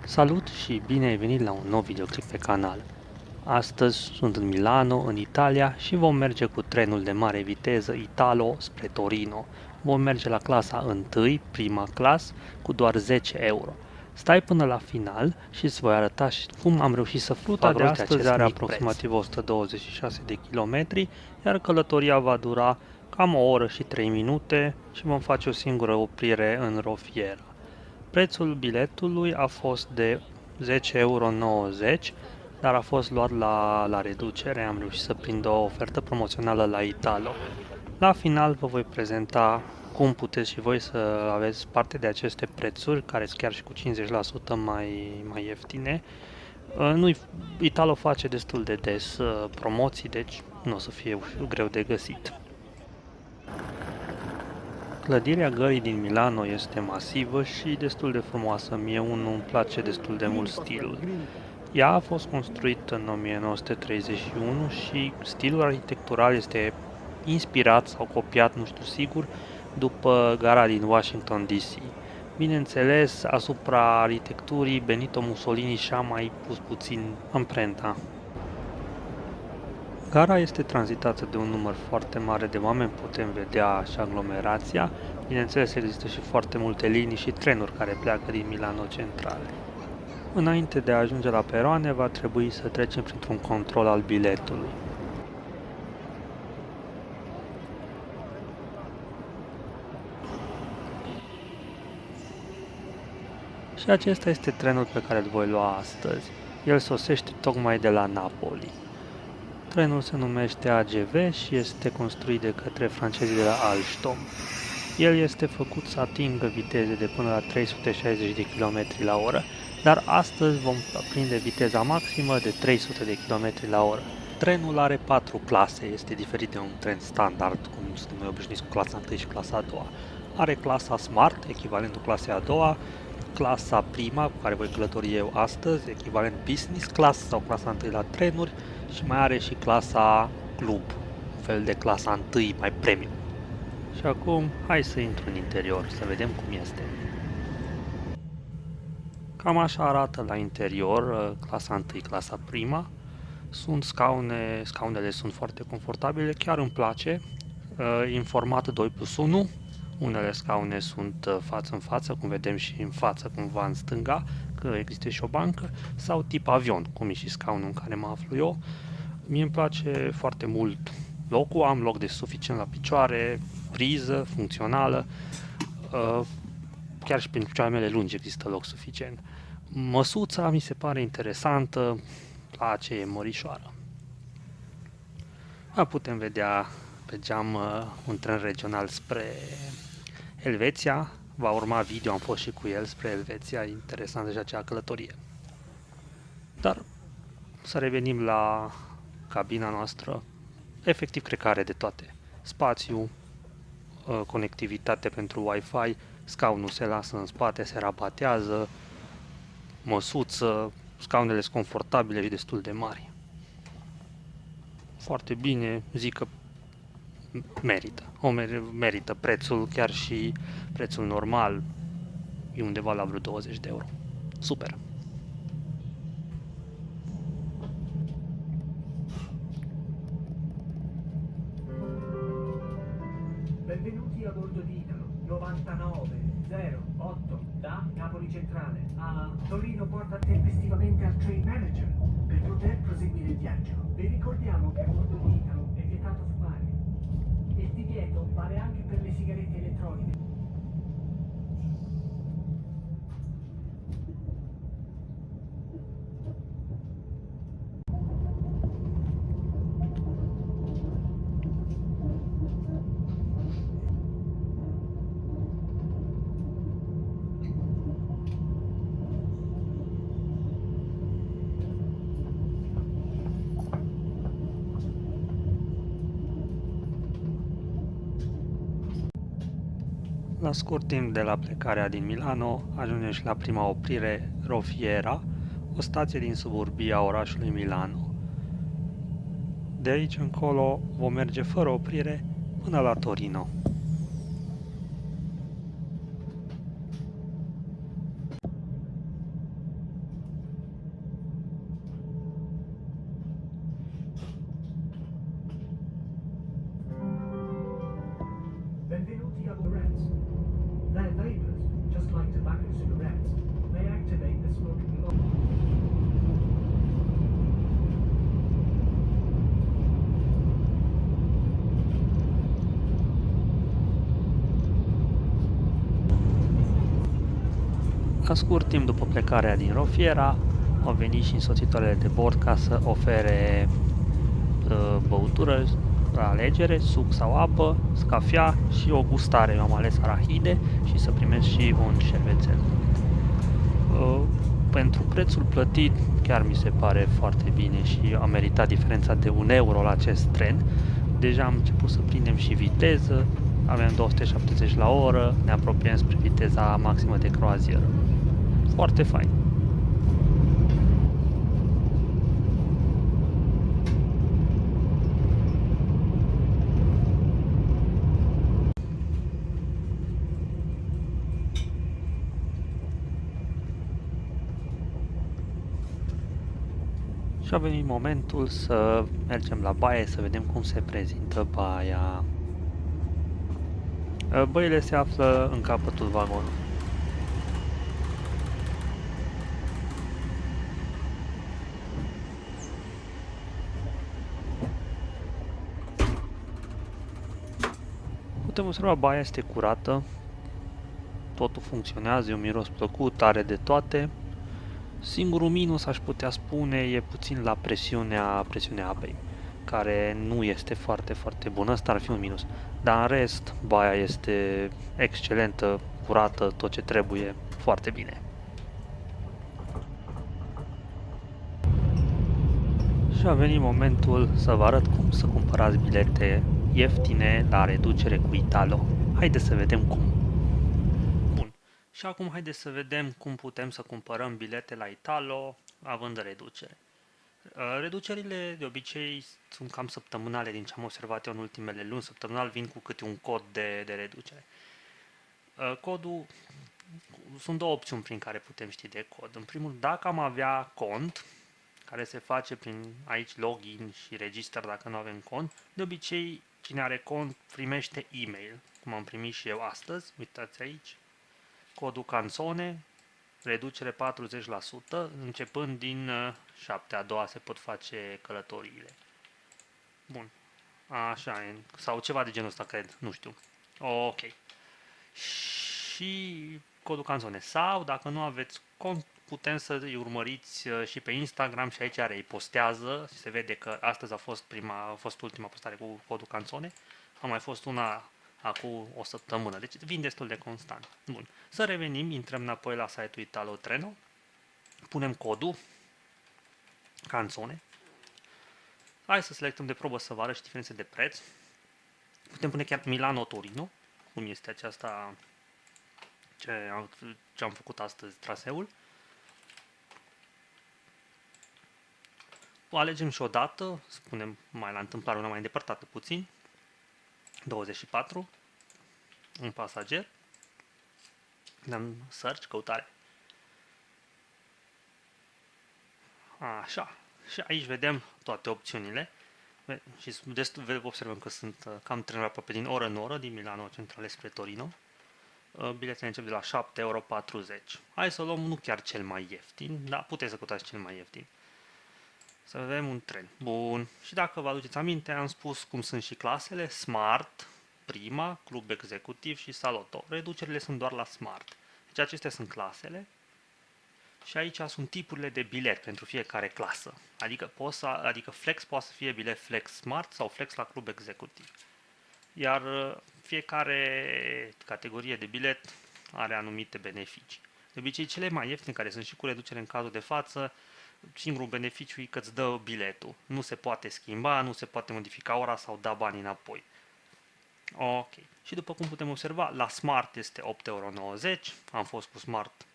Salut și bine ai venit la un nou videoclip pe canal. Astăzi sunt în Milano, în Italia și vom merge cu trenul de mare viteză Italo spre Torino. Vom merge la clasa 1, prima clasă, cu doar 10 euro. Stai până la final și îți voi arăta cum am reușit să fac rost de acest are aproximativ 126 de kilometri, iar călătoria va dura cam o oră și 3 minute și vom face o singură oprire în Rofiera. Prețul biletului a fost de 10,90 euro, dar a fost luat la reducere, am reușit să prind o ofertă promoțională la Italo. La final vă voi prezenta cum puteți și voi să aveți parte de aceste prețuri, care sunt chiar și cu 50% mai ieftine. Italo face destul de des promoții, deci nu o să fie greu de găsit. Clădirea gării din Milano este masivă și destul de frumoasă. Mie îmi place destul de mult stilul. Ea a fost construită în 1931 și stilul arhitectural este inspirat sau copiat, nu știu sigur, după gara din Washington DC. Bineînțeles, asupra arhitecturii Benito Mussolini și-a mai pus puțin amprenta. Gara este tranzitată de un număr foarte mare de oameni, putem vedea și aglomerația. Bineînțeles, există și foarte multe linii și trenuri care pleacă din Milano centrale. Înainte de a ajunge la peroane, va trebui să trecem printr-un control al biletului. Și acesta este trenul pe care îl voi lua astăzi. El sosește tocmai de la Napoli. Trenul se numește AGV și este construit de către francezii de la Alstom. El este făcut să atingă viteze de până la 360 de km la oră, dar astăzi vom prinde viteza maximă de 300 de km la oră. Trenul are 4 clase, este diferit de un tren standard, cum suntem noi obișnuiți cu clasa 1 și clasa a doua. Are clasa Smart, echivalentul clasei a doua, clasa prima, cu care voi călători eu astăzi, echivalent Business Class sau clasa 1 la trenuri, și mai are și clasa Club, un fel de clasa 1 mai premium. Și acum, hai să intru în interior, să vedem cum este. Cam așa arată la interior, clasa 1, clasa prima. Sunt scaunele sunt foarte confortabile, chiar îmi place. Informat 2+1, unele scaune sunt față în față, cum vedem și în față, cumva în stânga, că există și o bancă, sau tip avion, cum e și scaunul în care mă aflu eu. Mie îmi place foarte mult locul, am loc de suficient la picioare, priză, funcțională, chiar și pentru picioarele mele lungi există loc suficient. Măsuța mi se pare interesantă, la ce e mărișoară. Putem vedea pe geam un tren regional spre Elveția, va urma video, am fost și cu el spre Elveția, interesant deja acea călătorie. Dar să revenim la cabina noastră, efectiv cred că are de toate. Spațiu, conectivitate pentru Wi-Fi, scaunul se lasă în spate, se rabatează, măsuță, scaunele sunt confortabile și destul de mari. Foarte bine, zic că merită prețul, chiar și prețul normal e undeva la vreo 20 de euro. Super! Benvenuti a bordo di Italo 9908 da Napoli Centrale a Torino. Porta tempestivamente al train manager per poter proseguire il viaggio. Vi ricordiamo che a bordo di Italo è vietato fumare. Il divieto vale anche per le sigarette elettroniche. La scurt timp de la plecarea din Milano, ajungem și la prima oprire, Rofiera, o stație din suburbia orașului Milano. De aici încolo vom merge fără oprire până la Torino. Ca scurt timp după plecarea din Rofiera, au venit și însoțitoarele de bord ca să ofere băutură la alegere, suc sau apă, cafea și o gustare. Eu am ales arahide și să primesc și un șervețel. Pentru prețul plătit chiar mi se pare foarte bine și am meritat diferența de 1 euro la acest tren. Deja am început să prindem și viteză, aveam 270 la oră, ne apropiem spre viteza maximă de croazieră. Foarte fain. Și a venit momentul să mergem la baie să vedem cum se prezintă baia. Băile se află în capătul vagonului. Putem observa, baia este curată, totul funcționează, e un miros plăcut, are de toate. Singurul minus, aș putea spune, e puțin la presiunea apei, care nu este foarte, foarte bună, asta ar fi un minus. Dar în rest, baia este excelentă, curată, tot ce trebuie, foarte bine. Și a venit momentul să vă arăt cum să cumpărați bilete ieftine la reducere cu Italo. Haideți să vedem cum. Bun. Și acum haideți să vedem cum putem să cumpărăm bilete la Italo având reducere. Reducerile de obicei sunt cam săptămânale din ce am observat eu în ultimele luni. Săptămânal vin cu câte un cod de reducere. Codul, sunt două opțiuni prin care putem ști de cod. În primul, dacă am avea cont, care se face prin aici login și register dacă nu avem cont, de obicei cine are cont primește e-mail, cum am primit și eu astăzi, uitați aici, codul canzone, reducere 40%, începând din 7/a doua se pot face călătoriile. Bun, așa, sau ceva de genul ăsta, cred, nu știu. Ok. Și codul canzone. Sau, dacă nu aveți cont, putem să îi urmăriți și pe Instagram și aici are, îi postează și se vede că astăzi a fost ultima postare cu codul canzone. A mai fost una acum o săptămână, deci vin destul de constant. Bun, să revenim, intrăm înapoi la site-ul Italo Treno, punem codul canzone. Hai să selectăm de probă să vă arăt și diferențe de preț. Putem pune chiar Milano-Torino, cum este aceasta ce am făcut astăzi traseul. O alegem și o dată, spunem mai la întâmplare una mai îndepărtată puțin, 24, un pasager, dăm search, căutare. Așa, și aici vedem toate opțiunile și observăm că sunt cam trenuri aproape din oră în oră, din Milano centrale spre Torino. Biletele încep de la 7,40 euro. Hai să luăm nu chiar cel mai ieftin, dar puteți să căutați cel mai ieftin. Să avem un tren. Bun. Și dacă vă aduceți aminte, am spus cum sunt și clasele. Smart, Prima, Club Executiv și Salotto. Reducerile sunt doar la Smart. Deci acestea sunt clasele. Și aici sunt tipurile de bilet pentru fiecare clasă. Adică Flex poate să fie bilet Flex Smart sau Flex la Club Executiv. Iar fiecare categorie de bilet are anumite beneficii. De obicei, cele mai ieftine, care sunt și cu reducere în cazul de față, singurul beneficiu e că îți dă biletul. Nu se poate schimba, nu se poate modifica ora sau da bani înapoi. Ok. Și după cum putem observa, la Smart este 8,90 euro. Am fost cu Smart.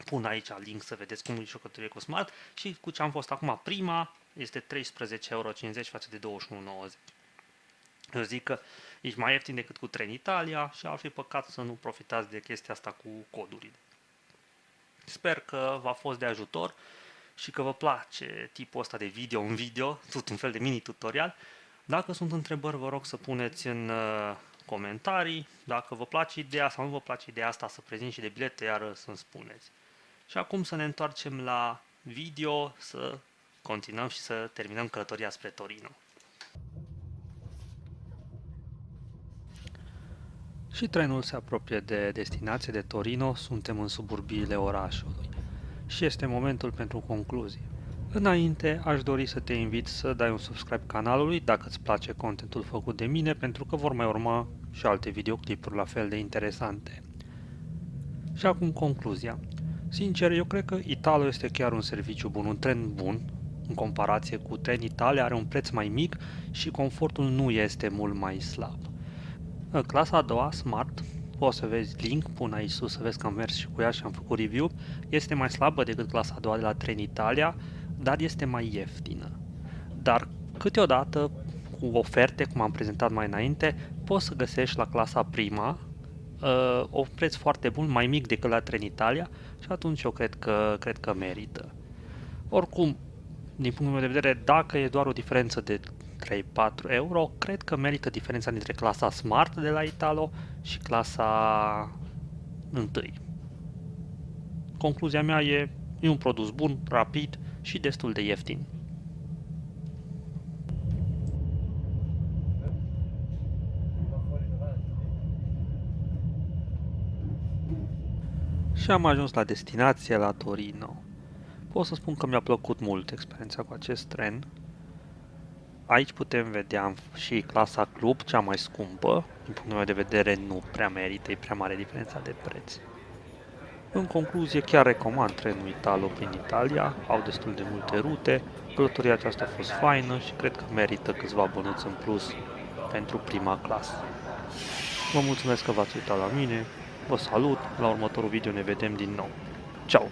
Pun aici link să vedeți cum e și o călătorie cu Smart. Și cu ce am fost acum Prima este 13,50 euro față de 21,90. Eu zic că ești mai ieftin decât cu Trenitalia și ar fi păcat să nu profitați de chestia asta cu codurile. Sper că v-a fost de ajutor și că vă place tipul ăsta de video, tot un fel de mini-tutorial. Dacă sunt întrebări, vă rog să puneți în comentarii. Dacă vă place ideea sau nu vă place ideea asta să prezint și de bilete, iar să-mi spuneți. Și acum să ne întoarcem la video, să continuăm și să terminăm călătoria spre Torino. Și Și trenul se apropie de destinație, de Torino, suntem în suburbiile orașului. Și este momentul pentru concluzie. Înainte, aș dori să te invit să dai un subscribe canalului dacă îți place contentul făcut de mine, pentru că vor mai urma și alte videoclipuri la fel de interesante. Și acum concluzia. Sincer, eu cred că Italo este chiar un serviciu bun, un tren bun, în comparație cu Trenitalia, are un preț mai mic și confortul nu este mult mai slab. Clasa a doua, Smart, poți să vezi link, pun aici sus să vezi că am mers și cu ea și am făcut review, este mai slabă decât clasa a doua de la Trenitalia, dar este mai ieftină. Dar câteodată, cu oferte, cum am prezentat mai înainte, poți să găsești la clasa prima un preț foarte bun, mai mic decât la Trenitalia și atunci eu cred că merită. Oricum, din punctul meu de vedere, dacă e doar o diferență de 3-4 euro, cred că merită diferența dintre clasa Smart de la Italo și clasa 1. Concluzia mea e un produs bun, rapid și destul de ieftin. Și am ajuns la destinație, la Torino. Pot să spun că mi-a plăcut mult experiența cu acest tren. Aici putem vedea și clasa Club, cea mai scumpă. Din punctul meu de vedere nu prea merită, e prea mare diferența de preț. În concluzie, chiar recomand trenul Italo prin Italia, au destul de multe rute, călătoria aceasta a fost faină și cred că merită câțiva bănuți în plus pentru prima clasă. Vă mulțumesc că v-ați uitat la mine, vă salut, la următorul video ne vedem din nou. Ciao!